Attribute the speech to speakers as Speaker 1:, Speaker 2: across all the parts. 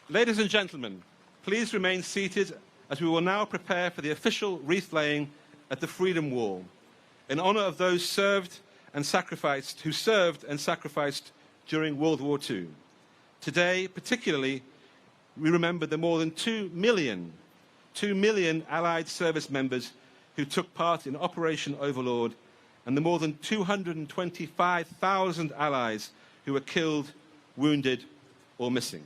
Speaker 1: Ladies and gentlemen, please remain seated as we will now prepare for the official wreath-laying at the Freedom Wall in honour of those who served and sacrificed during World War II. Today, particularly, we remember the more than 2 million Allied service members who took part in Operation Overlord and the more than 225,000 Allies who were killed, wounded or missing.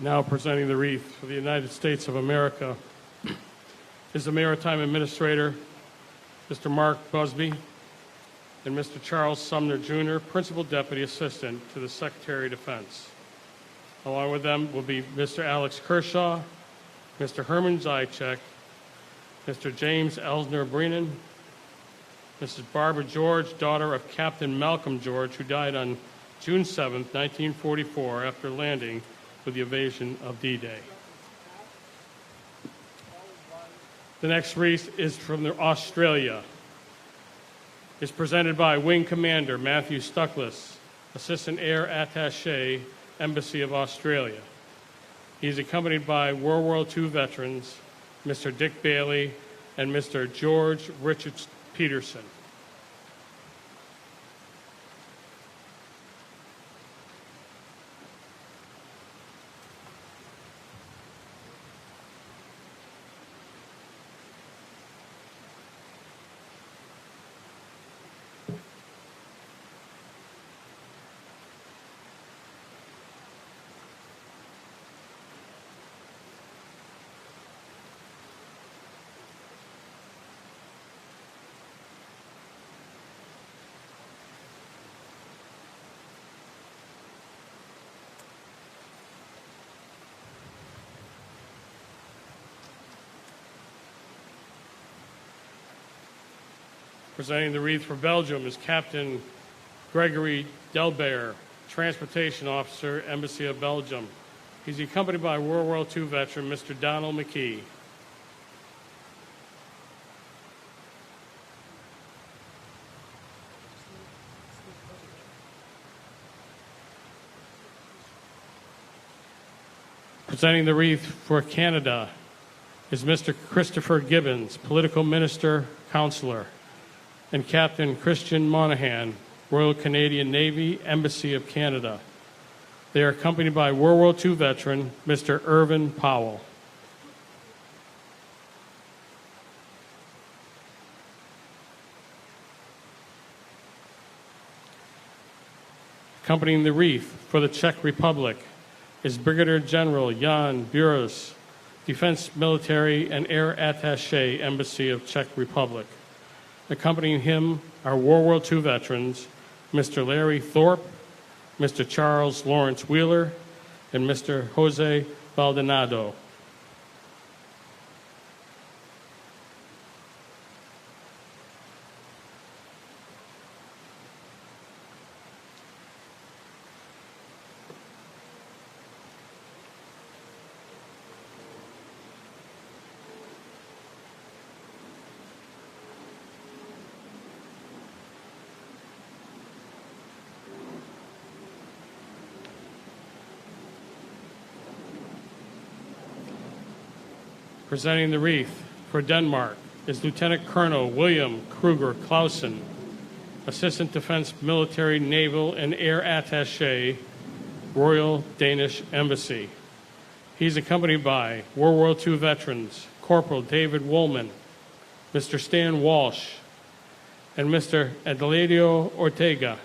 Speaker 2: Now presenting the wreath for the United States of America is the Maritime Administrator, Mr. Mark Busby, and Mr. Charles Sumner, Jr., Principal Deputy Assistant to the Secretary of Defense. Along with them will be Mr. Alex Kershaw, Mr. Herman Zychek, Mr. James Elsner Brennan, Mrs. Barbara George, daughter of Captain Malcolm George, who died on June 7, 1944, after landing with the invasion of D-Day. The next wreath is from Australia. It's presented by Wing Commander Matthew Stuckless, Assistant Air Attaché, Embassy of Australia. He's accompanied by World War II veterans, Mr. Dick Bailey and Mr. George Richard Peterson. Presenting the wreath for Belgium is Captain Gregory Delbert, Transportation Officer, Embassy of Belgium. He's accompanied by World War II veteran Mr. Donald McKee. Presenting the wreath for Canada is Mr. Christopher Gibbons, Political Minister, Counselor, and Captain Christian Monahan, Royal Canadian Navy, Embassy of Canada. They are accompanied by World War II veteran Mr. Irvin Powell. Accompanying the wreath for the Czech Republic is Brigadier General Jan Buras, Defense Military and Air Attaché, Embassy of Czech Republic. Accompanying him are World War II veterans, Mr. Larry Thorpe, Mr. Charles Lawrence Wheeler, and Mr. Jose Baldonado. Presenting the wreath for Denmark is Lieutenant Colonel William Kruger Clausen, Assistant Defense Military, Naval, and Air Attaché, Royal Danish Embassy. He's accompanied by World War II veterans Corporal David Woolman, Mr. Stan Walsh, and Mr. Adeladio Ortega.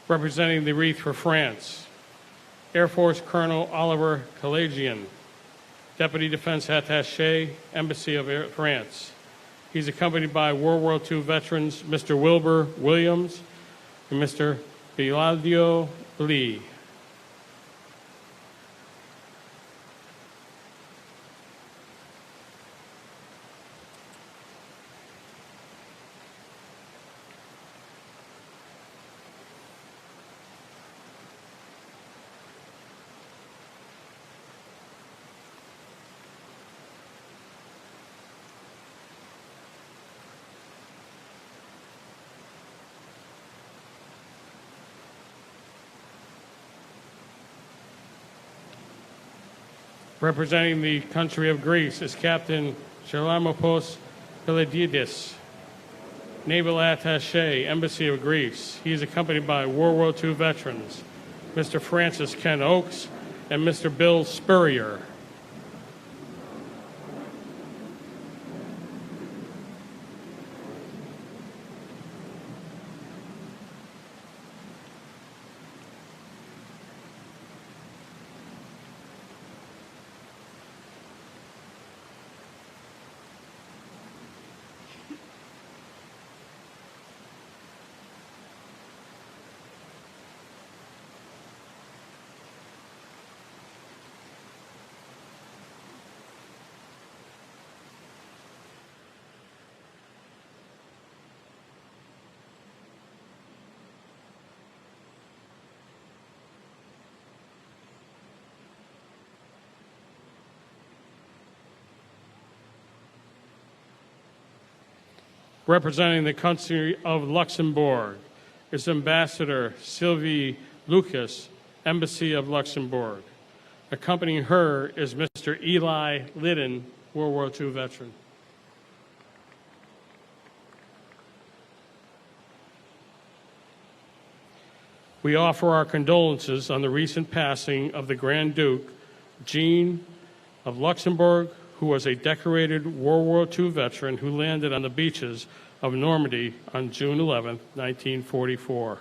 Speaker 2: Representing the wreath for France, Air Force Colonel Oliver Kalajian, Deputy Defense Attaché, Embassy of France. He's accompanied by World War II veterans Mr. Wilbur Williams and Mr. Bilaldio Lee. Representing the country of Greece is Captain Charlamopoulos Pilididis, Naval Attaché, Embassy of Greece. He is accompanied by World War II veterans, Mr. Francis Ken Oakes and Mr. Bill Spurrier. Representing the country of Luxembourg is Ambassador Sylvie Lucas, Embassy of Luxembourg. Accompanying her is Mr. Eli Liddon, World War II veteran. We offer our condolences on the recent passing of the Grand Duke, Jean of Luxembourg, who was a decorated World War II veteran who landed on the beaches of Normandy on June 11, 1944.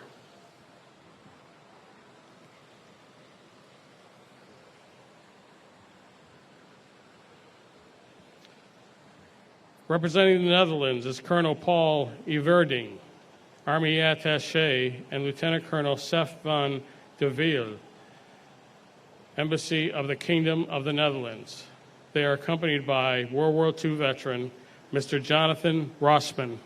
Speaker 2: Representing the Netherlands is Colonel Paul Everding, Army Attaché, and Lieutenant Colonel Sef van de Ville, Embassy of the Kingdom of the Netherlands. They are accompanied by World War II veteran Mr. Jonathan Rossman.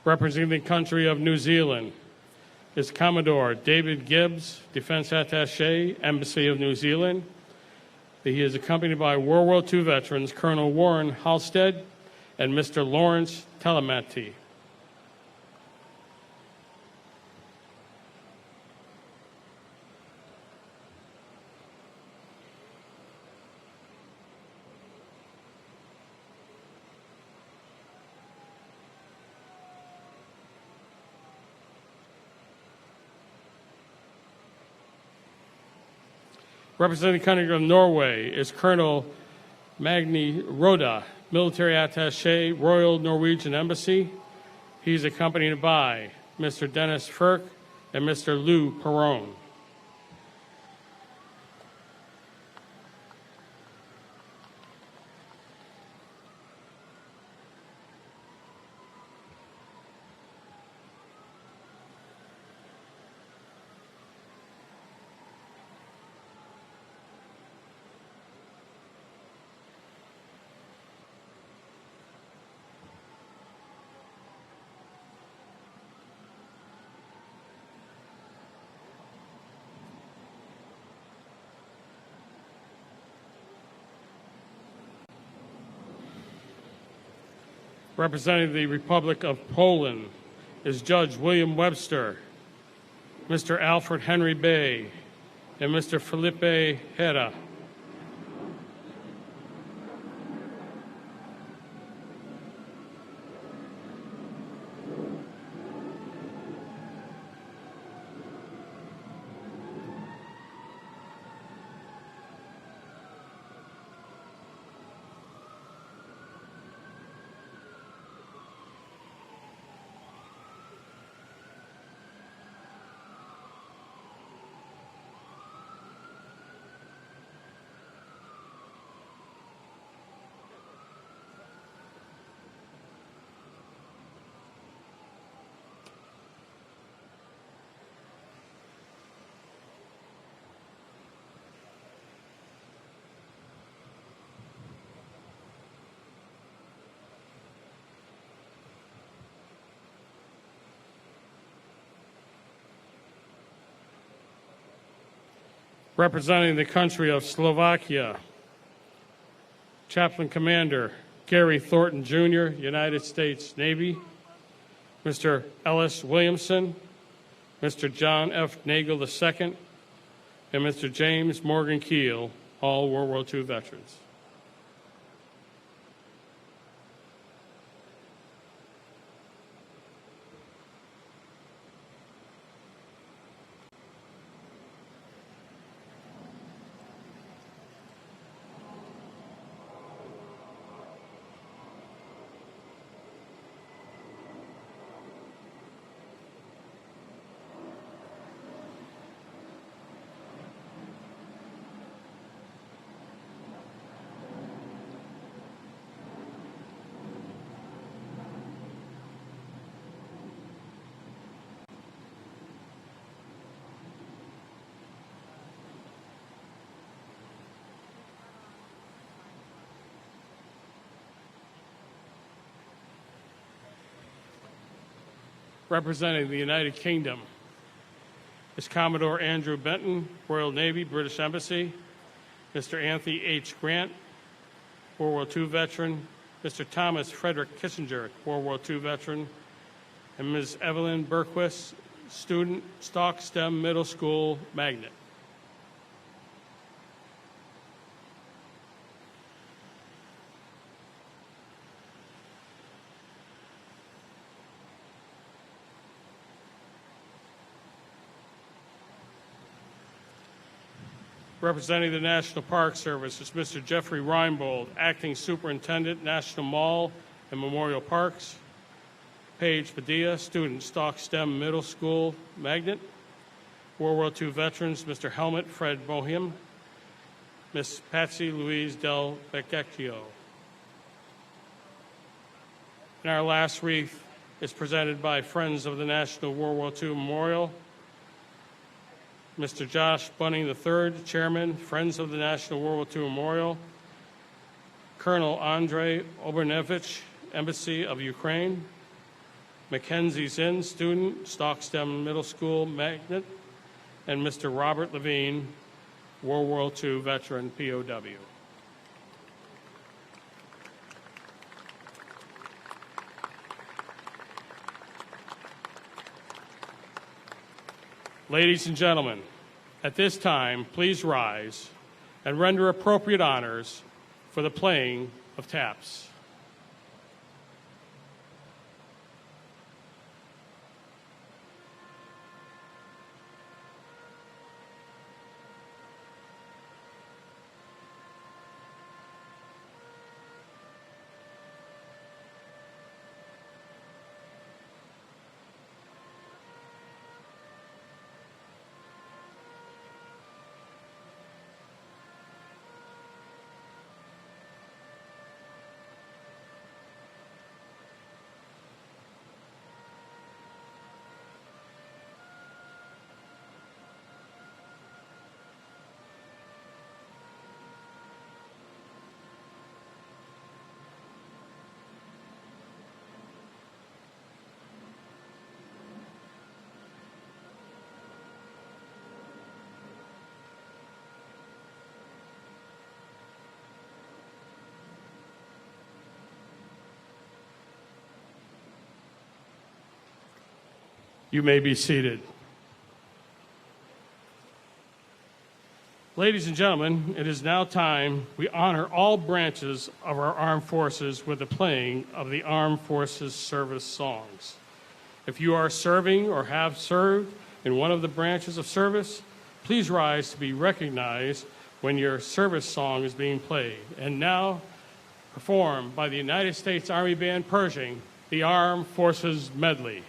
Speaker 2: Representing the country of New Zealand is Commodore David Gibbs, Defense Attaché, Embassy of New Zealand. He is accompanied by World War II veterans Colonel Warren Halstead and Mr. Lawrence Telemati. Representing the country of Norway is Colonel Magni Roda, Military Attaché, Royal Norwegian Embassy. He's accompanied by Mr. Dennis Firk and Mr. Lou Perron. Representing the Republic of Poland is Judge William Webster, Mr. Alfred Henry Bay, and Mr. Felipe Hera. Representing the country of Slovakia, Chaplain Commander Gary Thornton, Jr., United States Navy, Mr. Ellis Williamson, Mr. John F. Nagel II, and Mr. James Morgan Keel, all World War II veterans. Representing the United Kingdom is Commodore Andrew Benton, Royal Navy, British Embassy, Mr. Anthony H. Grant, World War II veteran, Mr. Thomas Frederick Kissinger, World War II veteran, and Ms. Evelyn Berquist, student, Stock STEM Middle School, Magnet. Representing the National Park Service is Mr. Jeffrey Reinbold, Acting Superintendent, National Mall and Memorial Parks. Paige Padilla, student, Stock STEM Middle School, Magnet. World War II veterans, Mr. Helmut Fred Bohem, Miss Patsy Louise Del Vecchio. And our last wreath is presented by Friends of the National World War II Memorial. Mr. Josh Bunning III, Chairman, Friends of the National World War II Memorial. Colonel Andrei Obernevich, Embassy of Ukraine. Mackenzie Zinn, student, Stock STEM Middle School, Magnet. And Mr. Robert Levine, World War II veteran, POW. Ladies and gentlemen, at this time, please rise and render appropriate honors for the playing of taps. You may be seated. Ladies and gentlemen, it is now time we honor all branches of our armed forces with the playing of the Armed Forces Service songs. If you are serving or have served in one of the branches of service, please rise to be recognized when your service song is being played. And now, performed by the United States Army Band Pershing, the Armed Forces Medley.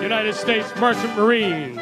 Speaker 2: United States Merchant Marines.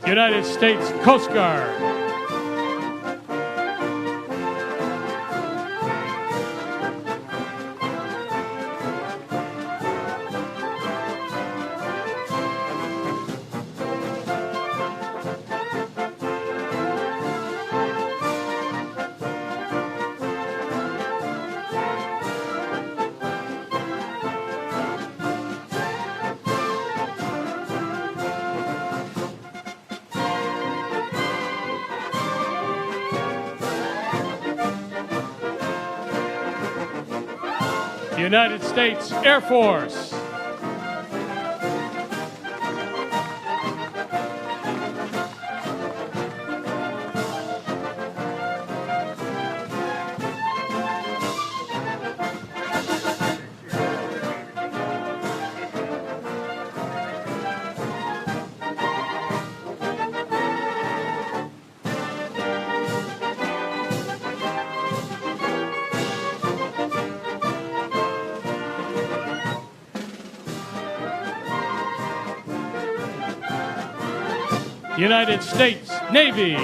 Speaker 2: United States Coast Guard. United States Air Force. United States Navy.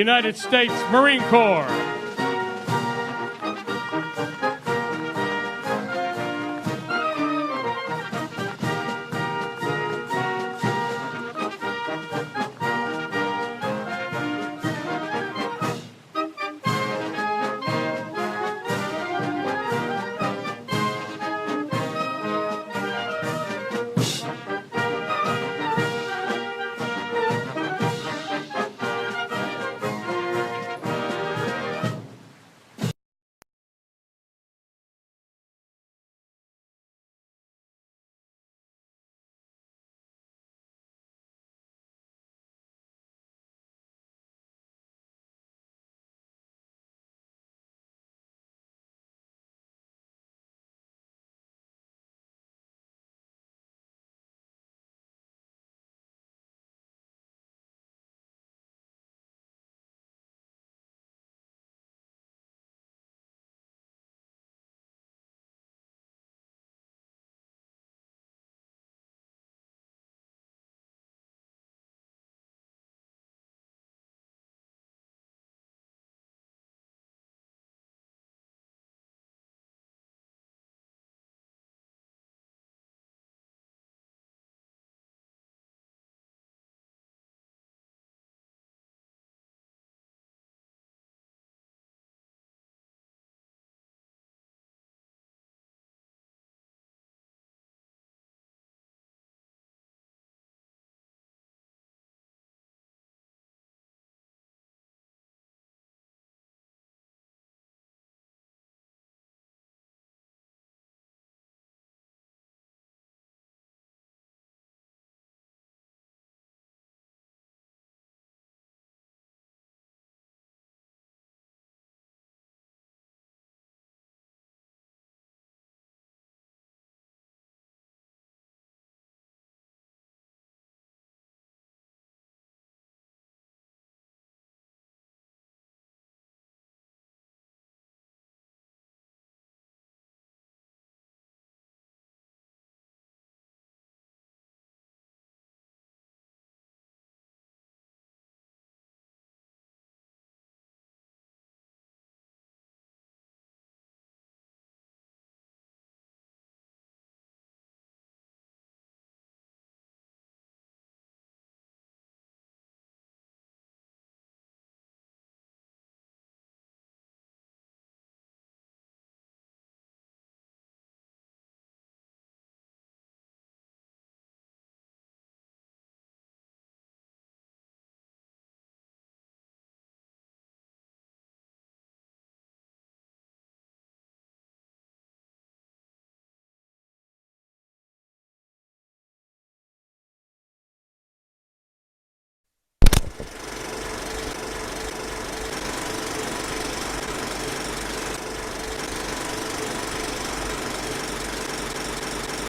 Speaker 2: United States Marine Corps.